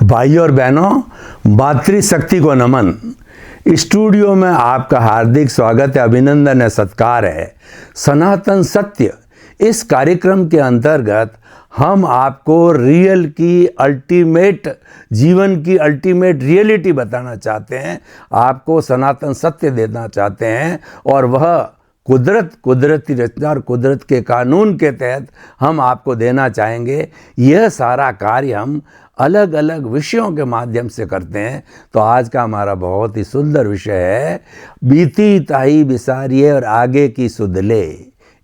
भाई और बहनों, मातृशक्ति को नमन। स्टूडियो में आपका हार्दिक स्वागत है, अभिनंदन है, सत्कार है। सनातन सत्य इस कार्यक्रम के अंतर्गत हम आपको रियल की अल्टीमेट जीवन की अल्टीमेट रियलिटी बताना चाहते हैं, आपको सनातन सत्य देना चाहते हैं। और वह कुदरती रचना और कुदरत के कानून के तहत हम आपको देना चाहेंगे। यह सारा कार्य हम अलग अलग विषयों के माध्यम से करते हैं। तो आज का हमारा बहुत ही सुंदर विषय है, बीती ताई बिसारिये और आगे की सुध ले।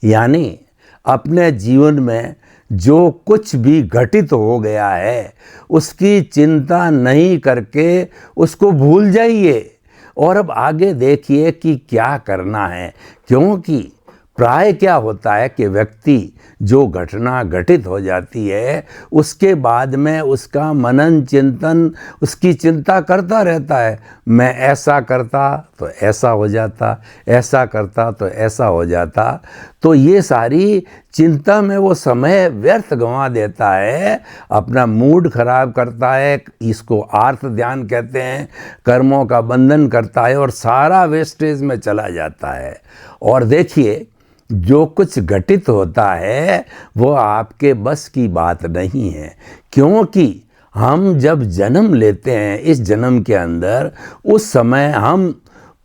यानी अपने जीवन में जो कुछ भी घटित हो गया है उसकी चिंता नहीं करके उसको भूल जाइए और अब आगे देखिए कि क्या करना है। क्योंकि प्राय क्या होता है कि व्यक्ति जो घटना घटित हो जाती है उसके बाद में उसका मनन चिंतन उसकी चिंता करता रहता है। मैं ऐसा करता तो ऐसा हो जाता, ऐसा करता तो ऐसा हो जाता। तो ये सारी चिंता में वो समय व्यर्थ गंवा देता है, अपना मूड खराब करता है। इसको आर्त ध्यान कहते हैं। कर्मों का बंधन करता है और सारा वेस्टेज में चला जाता है। और देखिए, जो कुछ घटित होता है वो आपके बस की बात नहीं है। क्योंकि हम जब जन्म लेते हैं इस जन्म के अंदर, उस समय हम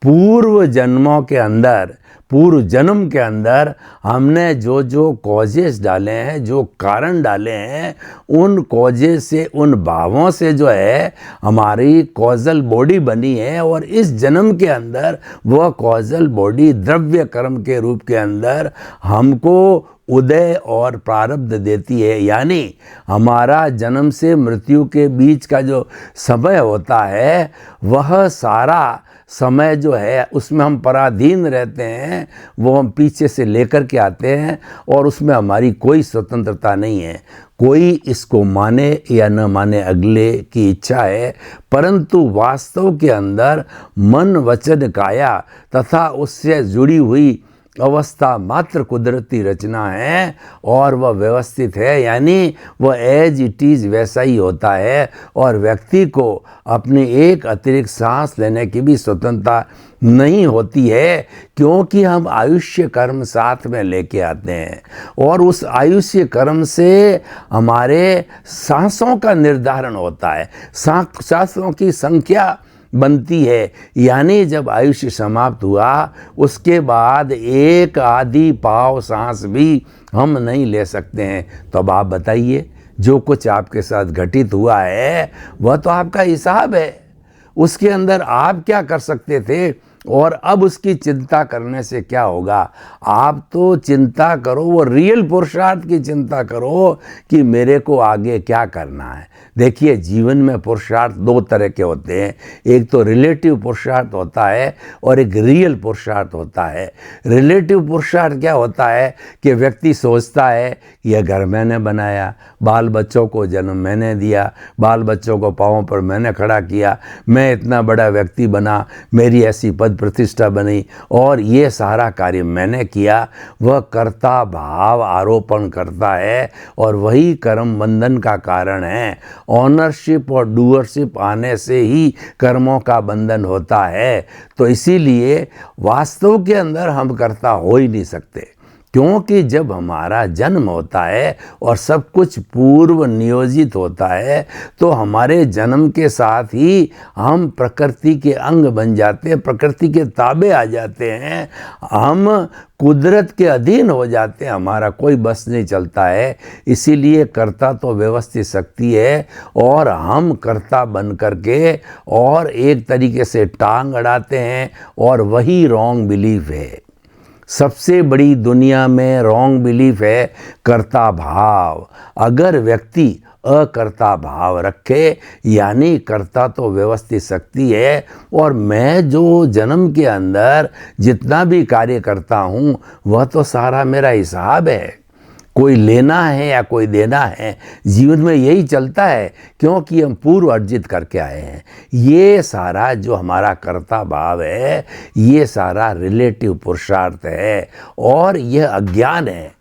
पूर्व जन्म के अंदर हमने जो जो कॉजेस डाले हैं, जो कारण डाले हैं, उन कॉजेस से, उन भावों से जो है हमारी कॉजल बॉडी बनी है। और इस जन्म के अंदर वह कॉजल बॉडी द्रव्य कर्म के रूप के अंदर हमको उदय और प्रारब्ध देती है। यानी हमारा जन्म से मृत्यु के बीच का जो समय होता है वह सारा समय जो है उसमें हम पराधीन रहते हैं, वो हम पीछे से लेकर के आते हैं और उसमें हमारी कोई स्वतंत्रता नहीं है। कोई इसको माने या न माने अगले की इच्छा है, परंतु वास्तव के अंदर मन वचन काया तथा उससे जुड़ी हुई अवस्था मात्र कुदरती रचना है और वह व्यवस्थित है। यानी वह एज इट इज़ वैसा ही होता है और व्यक्ति को अपनी एक अतिरिक्त सांस लेने की भी स्वतंत्रता नहीं होती है। क्योंकि हम आयुष्य कर्म साथ में लेके आते हैं और उस आयुष्य कर्म से हमारे सांसों का निर्धारण होता है, सांसों की संख्या बनती है। यानी जब आयुष्य समाप्त हुआ उसके बाद एक आधी पाव सांस भी हम नहीं ले सकते हैं। तो अब आप बताइए, जो कुछ आपके साथ घटित हुआ है वह तो आपका हिसाब है, उसके अंदर आप क्या कर सकते थे और अब उसकी चिंता करने से क्या होगा। आप तो चिंता करो, वो रियल पुरुषार्थ की चिंता करो कि मेरे को आगे क्या करना है। देखिए, जीवन में पुरुषार्थ दो तरह के होते हैं, एक तो रिलेटिव पुरुषार्थ होता है और एक रियल पुरुषार्थ होता है। रिलेटिव पुरुषार्थ क्या होता है कि व्यक्ति सोचता है यह घर मैंने बनाया, बाल बच्चों को जन्म मैंने दिया, बाल बच्चों को पाँवों पर मैंने खड़ा किया, मैं इतना बड़ा व्यक्ति बना, मेरी ऐसी पद प्रतिष्ठा बनी और ये सारा कार्य मैंने किया। वह कर्ता भाव आरोपण करता है और वही कर्म बंधन का कारण है। ऑनरशिप और डूअरशिप आने से ही कर्मों का बंधन होता है। तो इसीलिए वास्तव के अंदर हम कर्ता हो ही नहीं सकते। क्योंकि जब हमारा जन्म होता है और सब कुछ पूर्व नियोजित होता है तो हमारे जन्म के साथ ही हम प्रकृति के अंग बन जाते हैं, प्रकृति के ताबे आ जाते हैं, हम कुदरत के अधीन हो जाते हैं, हमारा कोई बस नहीं चलता है। इसीलिए कर्ता तो व्यवस्थित शक्ति है और हम कर्ता बन करके और एक तरीके से टांग अड़ाते हैं और वही रॉन्ग बिलीफ है। सबसे बड़ी दुनिया में रॉन्ग बिलीफ है कर्ता भाव। अगर व्यक्ति अकर्ता भाव रखे, यानी कर्ता तो व्यवस्थित शक्ति है और मैं जो जन्म के अंदर जितना भी कार्य करता हूँ वह तो सारा मेरा हिसाब है। कोई लेना है या कोई देना है, जीवन में यही चलता है क्योंकि हम पूर्व अर्जित करके आए हैं। ये सारा जो हमारा कर्ता भाव है ये सारा रिलेटिव पुरुषार्थ है और यह अज्ञान है।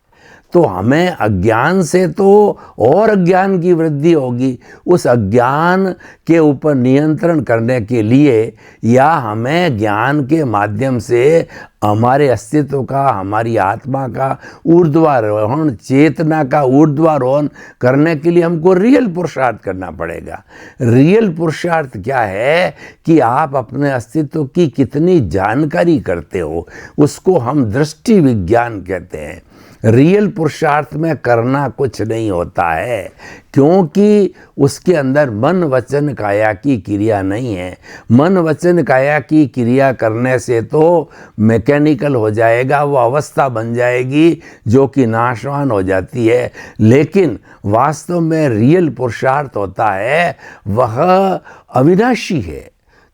तो हमें अज्ञान से तो और अज्ञान की वृद्धि होगी। उस अज्ञान के ऊपर नियंत्रण करने के लिए या हमें ज्ञान के माध्यम से हमारे अस्तित्व का, हमारी आत्मा का ऊर्ध्वारोहण, चेतना का ऊर्ध्वारोहण करने के लिए हमको रियल पुरुषार्थ करना पड़ेगा। रियल पुरुषार्थ क्या है कि आप अपने अस्तित्व की कितनी जानकारी करते हो, उसको हम दृष्टि विज्ञान कहते हैं। रियल पुरुषार्थ में करना कुछ नहीं होता है, क्योंकि उसके अंदर मन वचन काया की क्रिया नहीं है। मन वचन काया की क्रिया करने से तो मैकेनिकल हो जाएगा, वो अवस्था बन जाएगी जो कि नाशवान हो जाती है। लेकिन वास्तव में रियल पुरुषार्थ होता है, वह अविनाशी है,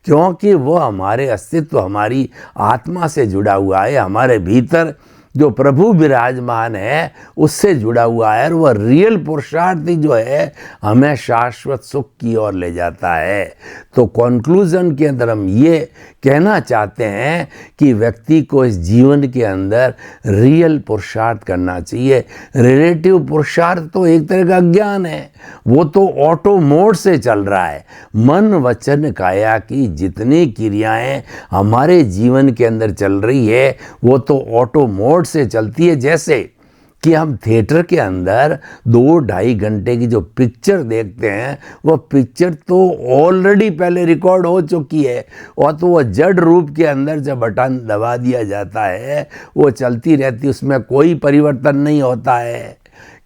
क्योंकि वो हमारे अस्तित्व, हमारी आत्मा से जुड़ा हुआ है। हमारे भीतर जो प्रभु विराजमान है उससे जुड़ा हुआ है, और वह रियल पुरुषार्थ जो है हमें शाश्वत सुख की ओर ले जाता है। तो कॉन्क्लूजन के अंदर हम ये कहना चाहते हैं कि व्यक्ति को इस जीवन के अंदर रियल पुरुषार्थ करना चाहिए। रिलेटिव पुरुषार्थ तो एक तरह का ज्ञान है, वो तो ऑटो मोड से चल रहा है। मन वचन काया की जितनी क्रियाएं हमारे जीवन के अंदर चल रही है वो तो ऑटो मोड से चलती है। जैसे कि हम थिएटर के अंदर 2-2.5 घंटे की जो पिक्चर देखते हैं, वह पिक्चर तो ऑलरेडी पहले रिकॉर्ड हो चुकी है, और तो वह जड़ रूप के अंदर जब बटन दबा दिया जाता है वो चलती रहती, उसमें कोई परिवर्तन नहीं होता है,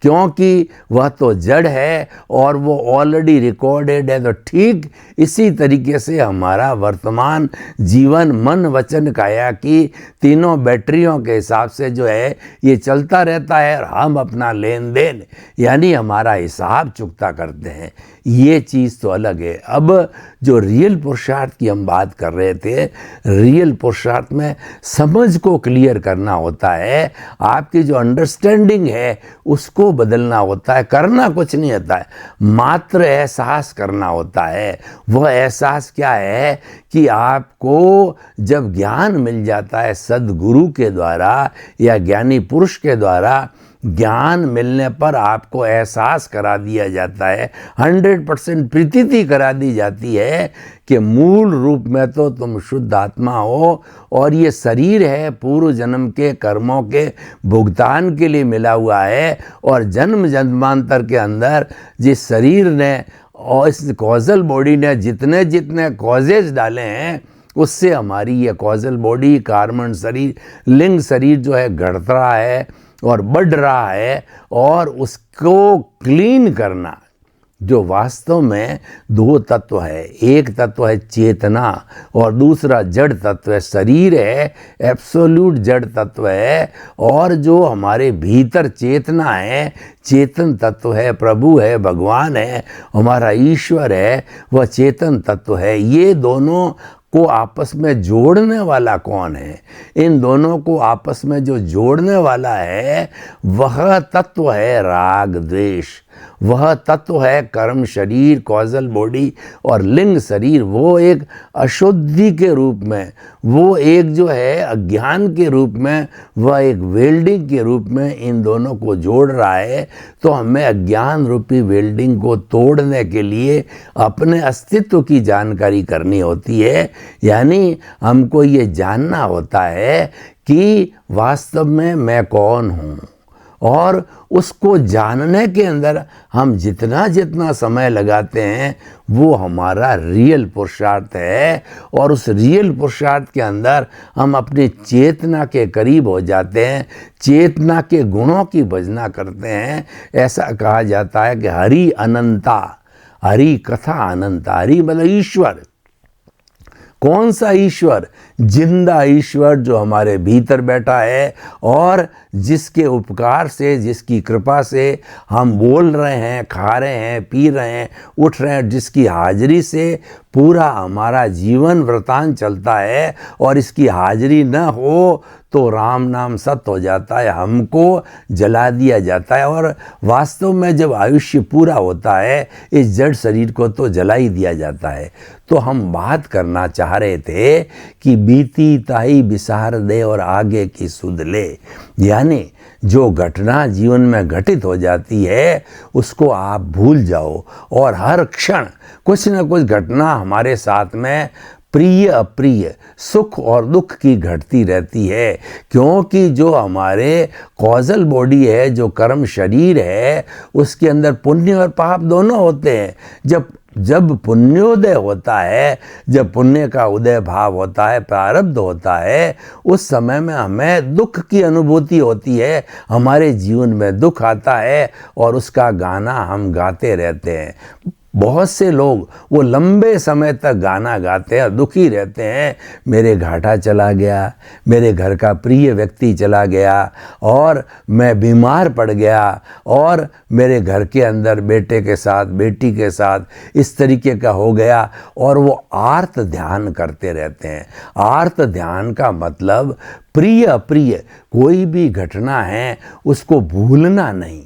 क्योंकि वह तो जड़ है और वो ऑलरेडी रिकॉर्डेड है। तो ठीक इसी तरीके से हमारा वर्तमान जीवन मन वचन काया की तीनों बैटरियों के हिसाब से जो है ये चलता रहता है, और हम अपना लेन देन यानी हमारा हिसाब चुकता करते हैं। ये चीज़ तो अलग है। अब जो रियल पुरुषार्थ की हम बात कर रहे थे, रियल पुरुषार्थ में समझ को क्लियर करना होता है, आपकी जो अंडरस्टैंडिंग है उसको बदलना होता है। करना कुछ नहीं होता है, मात्र एहसास करना होता है। वह एहसास क्या है कि आपको जब ज्ञान मिल जाता है सद्गुरु के द्वारा या ज्ञानी पुरुष के द्वारा, ज्ञान मिलने पर आपको एहसास करा दिया जाता है, 100% प्रतीति करा दी जाती है कि मूल रूप में तो तुम शुद्ध आत्मा हो, और ये शरीर है पूर्व जन्म के कर्मों के भुगतान के लिए मिला हुआ है, और जन्म जन्मांतर के अंदर जिस शरीर ने और इस कॉजल बॉडी ने जितने जितने कॉजेज डाले हैं, उससे हमारी ये कॉजल बॉडी, कार्बन शरीर, लिंग शरीर जो है घट रहा है और बढ़ रहा है। और उसको क्लीन करना, जो वास्तव में 2 तत्व है, एक तत्व है चेतना और दूसरा जड़ तत्व है, शरीर है, एब्सोल्यूट जड़ तत्व है, और जो हमारे भीतर चेतना है, चेतन तत्व है, प्रभु है, भगवान है, हमारा ईश्वर है, वह चेतन तत्व है। ये दोनों को आपस में जोड़ने वाला कौन है? इन दोनों को आपस में जो जोड़ने वाला है वह तत्व है राग द्वेष, वह तत्व है कर्म शरीर, कॉजल बॉडी और लिंग शरीर। वो एक अशुद्धि के रूप में, वो एक जो है अज्ञान के रूप में, वह एक वेल्डिंग के रूप में इन दोनों को जोड़ रहा है। तो हमें अज्ञान रूपी वेल्डिंग को तोड़ने के लिए अपने अस्तित्व की जानकारी करनी होती है। यानी हमको ये जानना होता है कि वास्तव में मैं कौन हूँ, और उसको जानने के अंदर हम जितना जितना समय लगाते हैं वो हमारा रियल पुरुषार्थ है। और उस रियल पुरुषार्थ के अंदर हम अपनी चेतना के करीब हो जाते हैं, चेतना के गुणों की भजना करते हैं। ऐसा कहा जाता है कि हरि अनंता, हरि कथा अनंता। हरि मतलब ईश्वर। कौन सा ईश्वर? जिंदा ईश्वर जो हमारे भीतर बैठा है, और जिसके उपकार से, जिसकी कृपा से हम बोल रहे हैं, खा रहे हैं, पी रहे हैं, उठ रहे हैं, जिसकी हाजिरी से पूरा हमारा जीवन वृतांत चलता है। और इसकी हाजिरी न हो तो राम नाम सत्य हो जाता है, हमको जला दिया जाता है। और वास्तव में जब आयुष्य पूरा होता है इस जड़ शरीर को तो जला ही दिया जाता है। तो हम बात करना चाह रहे थे कि बीती ताई बिसार दे और आगे की सुध ले, यानी जो घटना जीवन में घटित हो जाती है उसको आप भूल जाओ, और हर क्षण कुछ न कुछ घटना हमारे साथ में प्रिय अप्रिय, सुख और दुख की घटती रहती है। क्योंकि जो हमारे कॉजल बॉडी है, जो कर्म शरीर है, उसके अंदर पुण्य और पाप दोनों होते हैं। जब पुण्योदय होता है, जब पुण्य का उदय भाव होता है, प्रारब्ध होता है, उस समय में हमें दुख की अनुभूति होती है, हमारे जीवन में दुख आता है और उसका गाना हम गाते रहते हैं। बहुत से लोग वो लंबे समय तक गाना गाते हैं और दुखी रहते हैं, मेरे घाटा चला गया, मेरे घर का प्रिय व्यक्ति चला गया, और मैं बीमार पड़ गया, और मेरे घर के अंदर बेटे के साथ, बेटी के साथ इस तरीके का हो गया, और वो आर्त ध्यान करते रहते हैं। आर्त ध्यान का मतलब प्रिय अप्रिय कोई भी घटना है उसको भूलना नहीं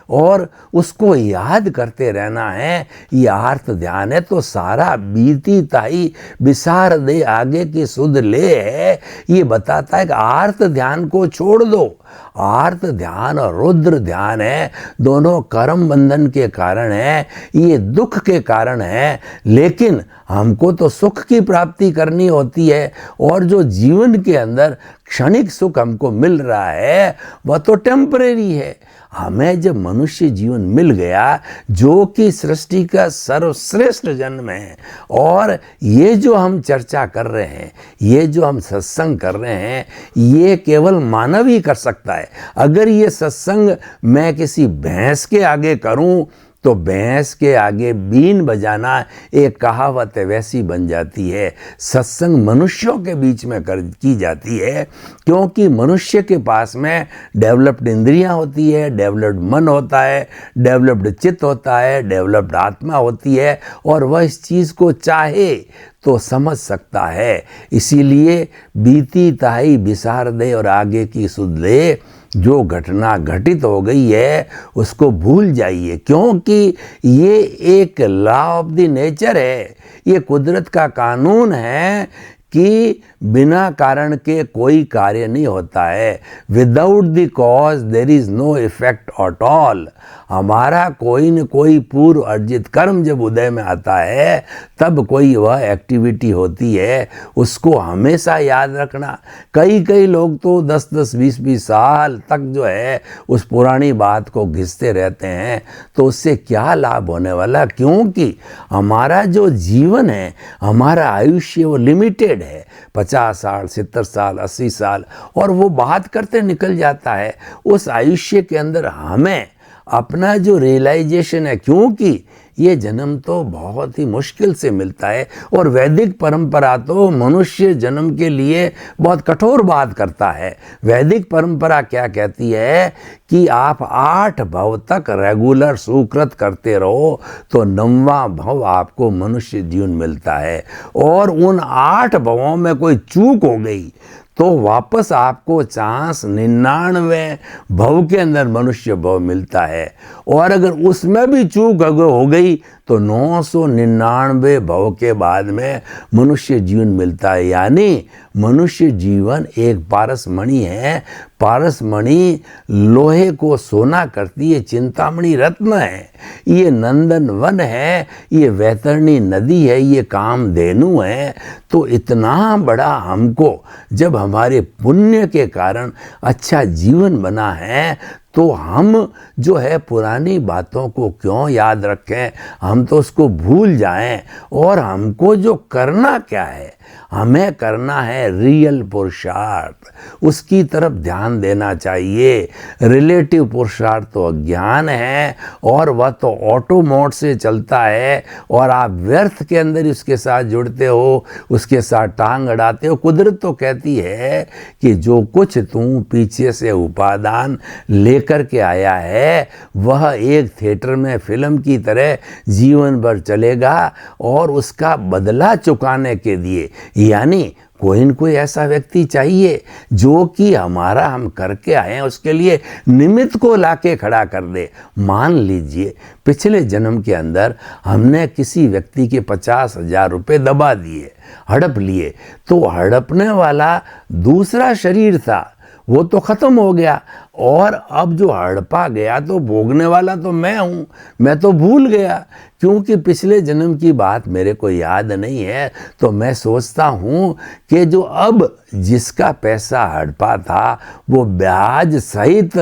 और उसको याद करते रहना है, ये आर्त ध्यान है। तो सारा बीती ताई बिसार दे आगे की सुध ले है, ये बताता है कि आर्त ध्यान को छोड़ दो। आर्त ध्यान और रुद्र ध्यान है, दोनों कर्म बंधन के कारण है, ये दुख के कारण है, लेकिन हमको तो सुख की प्राप्ति करनी होती है, और जो जीवन के अंदर क्षणिक सुख हमको मिल रहा है वह तो टेम्परेरी है। हमें जब मनुष्य जीवन मिल गया, जो कि सृष्टि का सर्वश्रेष्ठ जन्म है, और ये जो हम चर्चा कर रहे हैं, ये जो हम सत्संग कर रहे हैं, ये केवल मानव ही कर सकता है। अगर ये सत्संग मैं किसी भैंस के आगे करूं तो भैंस के आगे बीन बजाना एक कहावत है, वैसी बन जाती है। सत्संग मनुष्यों के बीच में की जाती है, क्योंकि मनुष्य के पास में डेवलप्ड इंद्रियां होती है, डेवलप्ड मन होता है, डेवलप्ड चित्त होता है, डेवलप्ड आत्मा होती है, और वह इस चीज़ को चाहे तो समझ सकता है। इसीलिए बीती ताई बिसार दे और आगे की सुध ले, जो घटना घटित हो गई है उसको भूल जाइए, क्योंकि ये एक लॉ ऑफ द नेचर है, ये कुदरत का कानून है कि बिना कारण के कोई कार्य नहीं होता है। Without the cause there is no effect at all. हमारा कोई न कोई पूर्व अर्जित कर्म जब उदय में आता है, तब कोई वह एक्टिविटी होती है, उसको हमेशा याद रखना। कई लोग तो 10-10, 20-20 साल तक जो है उस पुरानी बात को घिसते रहते हैं, तो उससे क्या लाभ होने वाला? क्योंकि हमारा जो जीवन है, हमारा आयुष्य वो लिमिटेड है, 50 साल, 70 साल, 80 साल, और वो बात करते निकल जाता है। उस आयुष्य के अंदर हमें अपना जो रियलाइजेशन है, क्योंकि ये जन्म तो बहुत ही मुश्किल से मिलता है, और वैदिक परंपरा तो मनुष्य जन्म के लिए बहुत कठोर बात करता है। वैदिक परंपरा क्या कहती है कि आप 8 भव तक रेगुलर सुकृत करते रहो तो 9वां भव आपको मनुष्य जीवन मिलता है, और उन 8 भवों में कोई चूक हो गई तो वापस आपको चांस 99वें भव के अंदर मनुष्य भव मिलता है, और अगर उसमें भी चूक हो गई तो 999 भव के बाद में मनुष्य जीवन मिलता है। यानी मनुष्य जीवन एक पारसमणि है। पारसमणि लोहे को सोना करती है, चिंतामणि रत्न है, ये नंदन वन है, ये वैतरणी नदी है, ये कामधेनु है। तो इतना बड़ा हमको जब हमारे पुण्य के कारण अच्छा जीवन बना है, तो हम जो है पुरानी बातों को क्यों याद रखें, हम तो उसको भूल जाएं। और हमको जो करना क्या है, हमें करना है रियल पुरुषार्थ, उसकी तरफ ध्यान देना चाहिए। रिलेटिव पुरुषार्थ तो अज्ञान है, और वह तो ऑटो मोड से चलता है, और आप व्यर्थ के अंदर उसके साथ जुड़ते हो, उसके साथ टांग अड़ाते हो। कुदरत तो कहती है कि जो कुछ तू पीछे से उपादान लेकर के आया है, वह एक थिएटर में फिल्म की तरह जीवन भर चलेगा, और उसका बदला चुकाने के लिए यानी कोई न कोई ऐसा व्यक्ति चाहिए जो कि हमारा हम करके आए हैं उसके लिए निमित्त को लाके खड़ा कर दे। मान लीजिए पिछले जन्म के अंदर हमने किसी व्यक्ति के 50,000 रुपये दबा दिए, हड़प लिए, तो हड़पने वाला दूसरा शरीर था, वो तो ख़त्म हो गया। और अब जो हड़पा गया तो भोगने वाला तो मैं हूँ, मैं तो भूल गया, क्योंकि पिछले जन्म की बात मेरे को याद नहीं है। तो मैं सोचता हूँ कि जो अब जिसका पैसा हड़पा था वो ब्याज सहित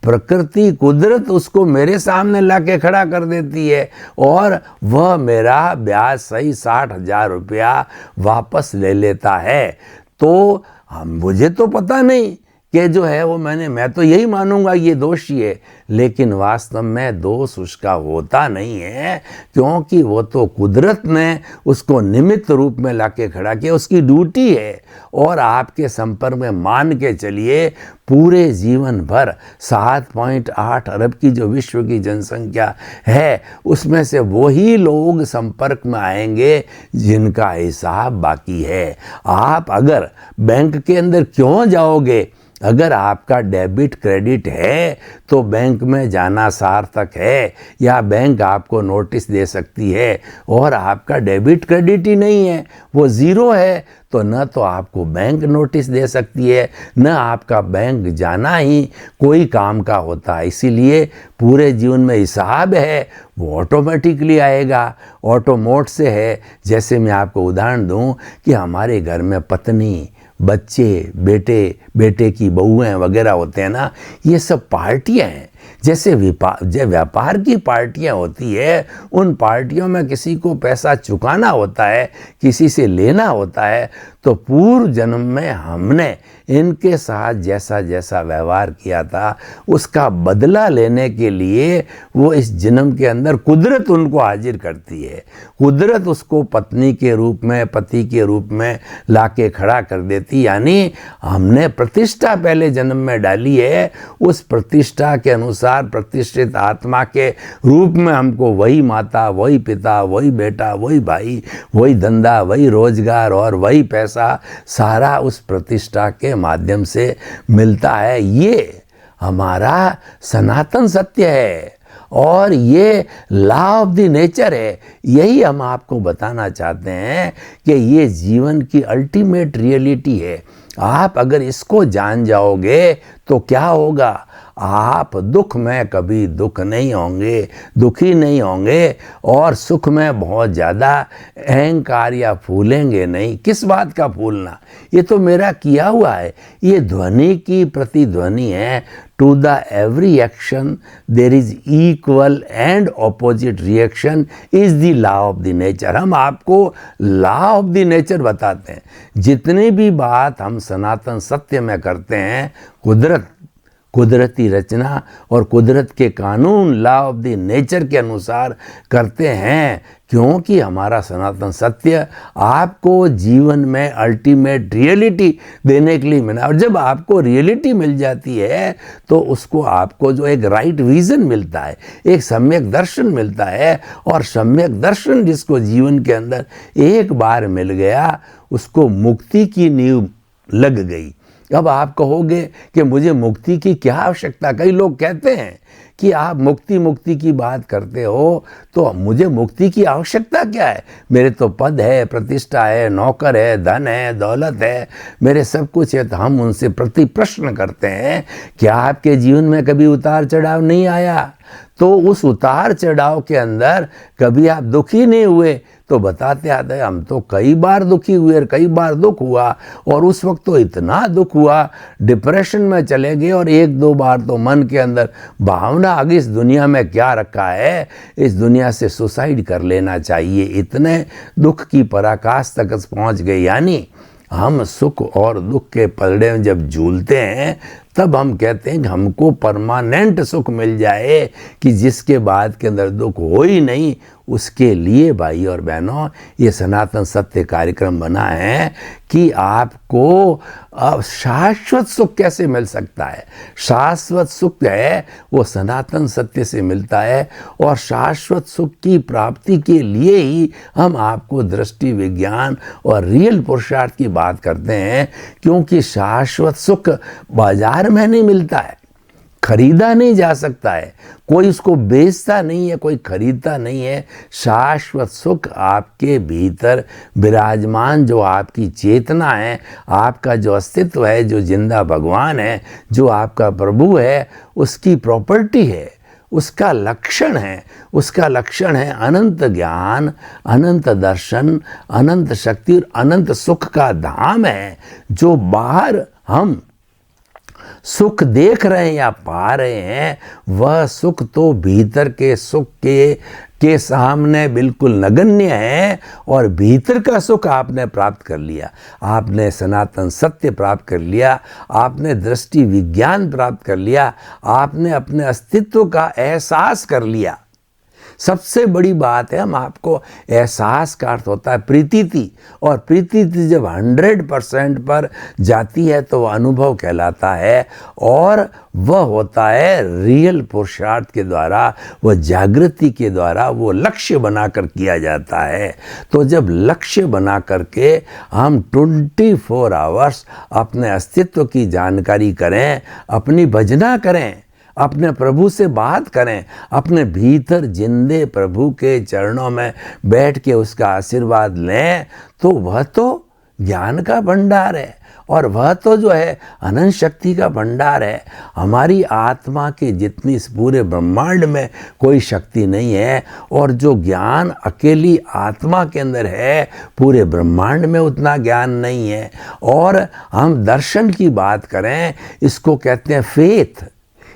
प्रकृति कुदरत उसको मेरे सामने ला के खड़ा कर देती है और वह मेरा ब्याज सही 60,000 रुपया वापस ले लेता है। तो मुझे तो पता नहीं कि जो है वो मैं तो यही मानूंगा ये दोषी है, लेकिन वास्तव में दोष उसका होता नहीं है, क्योंकि वो तो कुदरत ने उसको निमित्त रूप में लाके खड़ा किया, उसकी ड्यूटी है। और आपके संपर्क में मान के चलिए पूरे जीवन भर 7.8 अरब की जो विश्व की जनसंख्या है उसमें से वही लोग संपर्क में आएंगे जिनका हिसाब बाकी है। आप अगर बैंक के अंदर क्यों जाओगे? अगर आपका डेबिट क्रेडिट है तो बैंक में जाना सार्थक है, या बैंक आपको नोटिस दे सकती है। और आपका डेबिट क्रेडिट ही नहीं है, वो ज़ीरो है, तो न तो आपको बैंक नोटिस दे सकती है, न आपका बैंक जाना ही कोई काम का होता है। इसीलिए पूरे जीवन में हिसाब है वो ऑटोमेटिकली आएगा, ऑटोमोट से है। जैसे मैं आपको उदाहरण दूं कि हमारे घर में पत्नी, बच्चे, बेटे की बहुएं वगैरह होते हैं ना, ये सब पार्टियां हैं। जैसे व्यापार की पार्टियां होती है, उन पार्टियों में किसी को पैसा चुकाना होता है, किसी से लेना होता है, तो पूर्व जन्म में हमने इनके साथ जैसा जैसा व्यवहार किया था उसका बदला लेने के लिए वो इस जन्म के अंदर कुदरत उनको हाजिर करती है। कुदरत उसको पत्नी के रूप में, पति के रूप में लाके खड़ा कर देती। यानी हमने प्रतिष्ठा पहले जन्म में डाली है, उस प्रतिष्ठा के अनुसार प्रतिष्ठित आत्मा के रूप में हमको वही माता, वही पिता, वही बेटा, वही भाई, वही धंधा, वही रोजगार और वही पैसा सारा उस प्रतिष्ठा के माध्यम से मिलता है। ये हमारा सनातन सत्य है और ये लॉ ऑफ द नेचर है। यही हम आपको बताना चाहते हैं कि ये जीवन की अल्टीमेट रियलिटी है। आप अगर इसको जान जाओगे तो क्या होगा? आप दुख में कभी दुख नहीं होंगे, दुखी नहीं होंगे, और सुख में बहुत ज़्यादा अहंकार या फूलेंगे नहीं। किस बात का फूलना? ये तो मेरा किया हुआ है। ये ध्वनि की प्रतिध्वनि है। To the every action there is equal and opposite reaction is the law of the nature. हम आपको लॉ ऑफ द नेचर बताते हैं। जितनी भी बात हम सनातन सत्य में करते हैं, कुदरती रचना और कुदरत के कानून, लॉ ऑफ द नेचर के अनुसार करते हैं, क्योंकि हमारा सनातन सत्य आपको जीवन में अल्टीमेट रियलिटी देने के लिए मिला। और जब आपको रियलिटी मिल जाती है तो उसको आपको जो एक राइट विजन मिलता है, एक सम्यक दर्शन मिलता है, और सम्यक दर्शन जिसको जीवन के अंदर एक बार मिल गया उसको मुक्ति की नींव लग गई। अब आप कहोगे कि मुझे मुक्ति की क्या आवश्यकता? कई लोग कहते हैं कि आप मुक्ति की बात करते हो, तो मुझे मुक्ति की आवश्यकता क्या है? मेरे तो पद है, प्रतिष्ठा है, नौकर है, धन है, दौलत है, मेरे सब कुछ है। तो हम उनसे प्रति प्रश्न करते हैं, क्या आपके जीवन में कभी उतार चढ़ाव नहीं आया? तो उस उतार चढ़ाव के अंदर कभी आप दुखी नहीं हुए? तो बताते आते हैं हम तो कई बार दुखी हुए और कई बार दुख हुआ, और उस वक्त तो इतना दुख हुआ, डिप्रेशन में चले गए, और एक दो बार तो मन के अंदर भावना आ गई इस दुनिया में क्या रखा है, इस दुनिया से सुसाइड कर लेना चाहिए। इतने दुख की पराकाष्ठा तक पहुंच गए। यानी हम सुख और दुख के पलड़े में जब झूलते हैं तब हम कहते हैं कि हमको परमानेंट सुख मिल जाए, कि जिसके बाद के अंदर दुख हो ही नहीं। उसके लिए भाई और बहनों ये सनातन सत्य कार्यक्रम बना है कि आपको शाश्वत सुख कैसे मिल सकता है। शाश्वत सुख है वो सनातन सत्य से मिलता है, और शाश्वत सुख की प्राप्ति के लिए ही हम आपको दृष्टि विज्ञान और रियल पुरुषार्थ की बात करते हैं, क्योंकि शाश्वत सुख बाजार में नहीं मिलता है, खरीदा नहीं जा सकता है, कोई उसको बेचता नहीं है, कोई खरीदता नहीं है। शाश्वत सुख आपके भीतर विराजमान, जो आपकी चेतना है, आपका जो अस्तित्व है, जो जिंदा भगवान है, जो आपका प्रभु है, उसकी प्रॉपर्टी है, उसका लक्षण है। उसका लक्षण है अनंत ज्ञान, अनंत दर्शन, अनंत शक्ति और अनंत सुख का धाम है। जो बाहर हम सुख देख रहे हैं या पा रहे हैं, वह सुख तो भीतर के सुख के सामने बिल्कुल नगण्य है। और भीतर का सुख आपने प्राप्त कर लिया, आपने सनातन सत्य प्राप्त कर लिया, आपने दृष्टि विज्ञान प्राप्त कर लिया, आपने अपने अस्तित्व का एहसास कर लिया। सबसे बड़ी बात है, हम आपको एहसास का अर्थ होता है प्रीतिथि, और प्रीतिथि जब 100% पर जाती है तो वह अनुभव कहलाता है, और वह होता है रियल पुरुषार्थ के द्वारा, वह जागृति के द्वारा, वो लक्ष्य बनाकर किया जाता है। तो जब लक्ष्य बना करके हम 24 आवर्स अपने अस्तित्व की जानकारी करें, अपनी भजना करें, अपने प्रभु से बात करें, अपने भीतर जिंदे प्रभु के चरणों में बैठ के उसका आशीर्वाद लें, तो वह तो ज्ञान का भंडार है, और वह तो जो है अनंत शक्ति का भंडार है। हमारी आत्मा के जितनी इस पूरे ब्रह्मांड में कोई शक्ति नहीं है, और जो ज्ञान अकेली आत्मा के अंदर है, पूरे ब्रह्मांड में उतना ज्ञान नहीं है। और हम दर्शन की बात करें, इसको कहते हैं फेथ,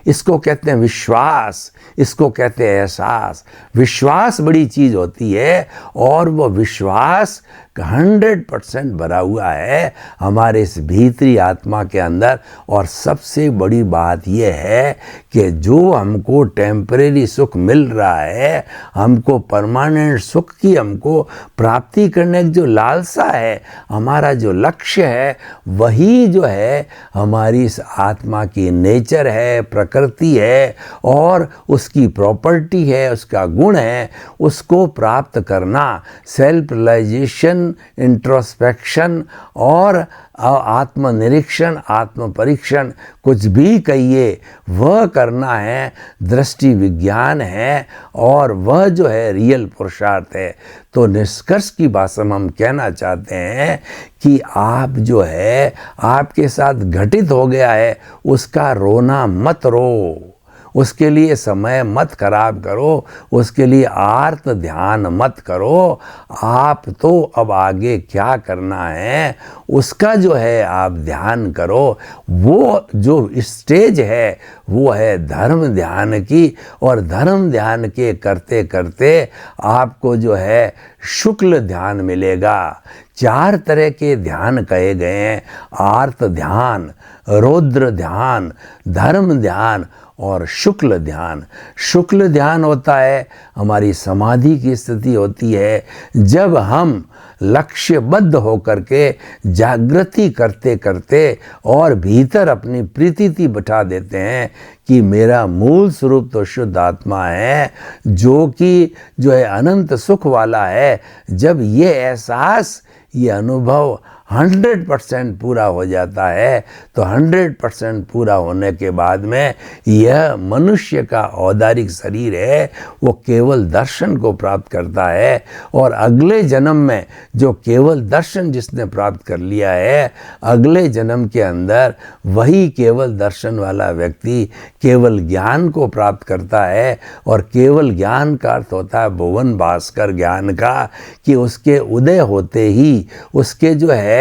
इसको कहते हैं विश्वास, इसको कहते हैं एहसास। विश्वास बड़ी चीज़ होती है, और वो विश्वास 100% भरा हुआ है हमारे इस भीतरी आत्मा के अंदर। और सबसे बड़ी बात यह है कि जो हमको टेम्परेरी सुख मिल रहा है, हमको परमानेंट सुख की हमको प्राप्ति करने की जो लालसा है, हमारा जो लक्ष्य है, वही जो है हमारी इस आत्मा की नेचर है, प्रकृति है, और उसकी प्रॉपर्टी है, उसका गुण है। उसको प्राप्त करना, सेल्फ रियलाइजेशन, इंट्रोस्पेक्शन और आत्मनिरीक्षण, आत्म परीक्षण, कुछ भी कहिए, वह करना है, दृष्टि विज्ञान है, और वह जो है रियल पुरुषार्थ है। तो निष्कर्ष की भाषा में हम कहना चाहते हैं कि आप जो है आपके साथ घटित हो गया है, उसका रोना मत रो, उसके लिए समय मत खराब करो, उसके लिए आर्त ध्यान मत करो। आप तो अब आगे क्या करना है उसका जो है आप ध्यान करो। वो जो स्टेज है वो है धर्म ध्यान की, और धर्म ध्यान के करते करते आपको जो है शुक्ल ध्यान मिलेगा। 4 तरह के ध्यान कहे गए हैं, आर्त ध्यान, रौद्र ध्यान, धर्म ध्यान और शुक्ल ध्यान। शुक्ल ध्यान होता है हमारी समाधि की स्थिति होती है, जब हम लक्ष्यबद्ध होकर के जागृति करते करते और भीतर अपनी प्रीति बिठा देते हैं कि मेरा मूल स्वरूप तो शुद्ध आत्मा है, जो कि जो है अनंत सुख वाला है। जब ये एहसास, ये अनुभव 100% पूरा हो जाता है, तो 100% पूरा होने के बाद में यह मनुष्य का औदारिक शरीर है, वो केवल दर्शन को प्राप्त करता है। और अगले जन्म में जो केवल दर्शन जिसने प्राप्त कर लिया है, अगले जन्म के अंदर वही केवल दर्शन वाला व्यक्ति केवल ज्ञान को प्राप्त करता है। और केवल ज्ञान का अर्थ होता है भुवन भास्कर ज्ञान का, कि उसके उदय होते ही, उसके जो है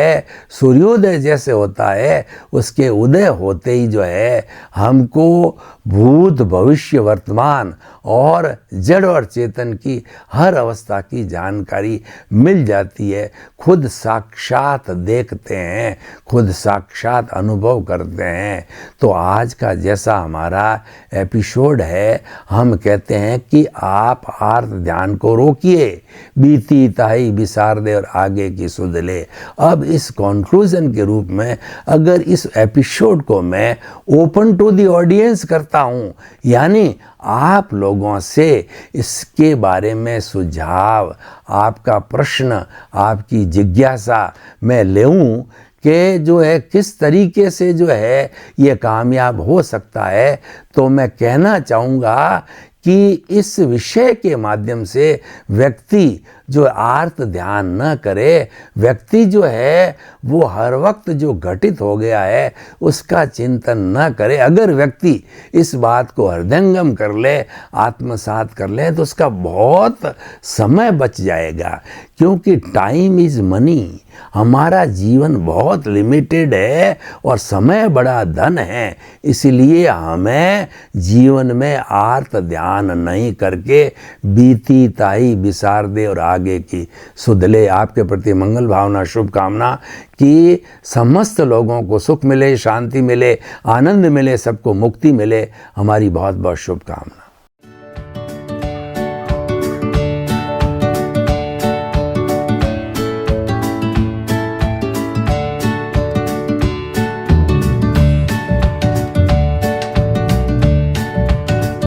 सूर्योदय जैसे होता है, उसके उदय होते ही जो है हमको भूत भविष्य वर्तमान और जड़ और चेतन की हर अवस्था की जानकारी मिल जाती है। खुद साक्षात देखते हैं, खुद साक्षात अनुभव करते हैं। तो आज का जैसा हमारा एपिसोड है, हम कहते हैं कि आप आर्त ध्यान को रोकिए, बीती ताई बिसार दे और आगे की सुध ले। अब इस कॉन्क्लूजन के रूप में अगर इस एपिसोड को मैं ओपन टू द ऑडियंस करता हूँ, यानी आप लोगों से इसके बारे में सुझाव, आपका प्रश्न, आपकी जिज्ञासा मैं लेऊं कि जो है किस तरीके से जो है ये कामयाब हो सकता है, तो मैं कहना चाहूँगा कि इस विषय के माध्यम से व्यक्ति जो आर्त ध्यान न करे, व्यक्ति जो है वो हर वक्त जो घटित हो गया है उसका चिंतन न करे। अगर व्यक्ति इस बात को हृदयंगम कर ले, आत्मसात कर ले, तो उसका बहुत समय बच जाएगा, क्योंकि टाइम इज़ मनी। हमारा जीवन बहुत लिमिटेड है और समय बड़ा धन है, इसलिए हमें जीवन में आर्त ध्यान नहीं करके बीती ताई बिसार दे और आगे की सुध ले। आपके प्रति मंगल भावना, शुभकामना कि समस्त लोगों को सुख मिले, शांति मिले, आनंद मिले, सबको मुक्ति मिले। हमारी बहुत बहुत शुभकामना।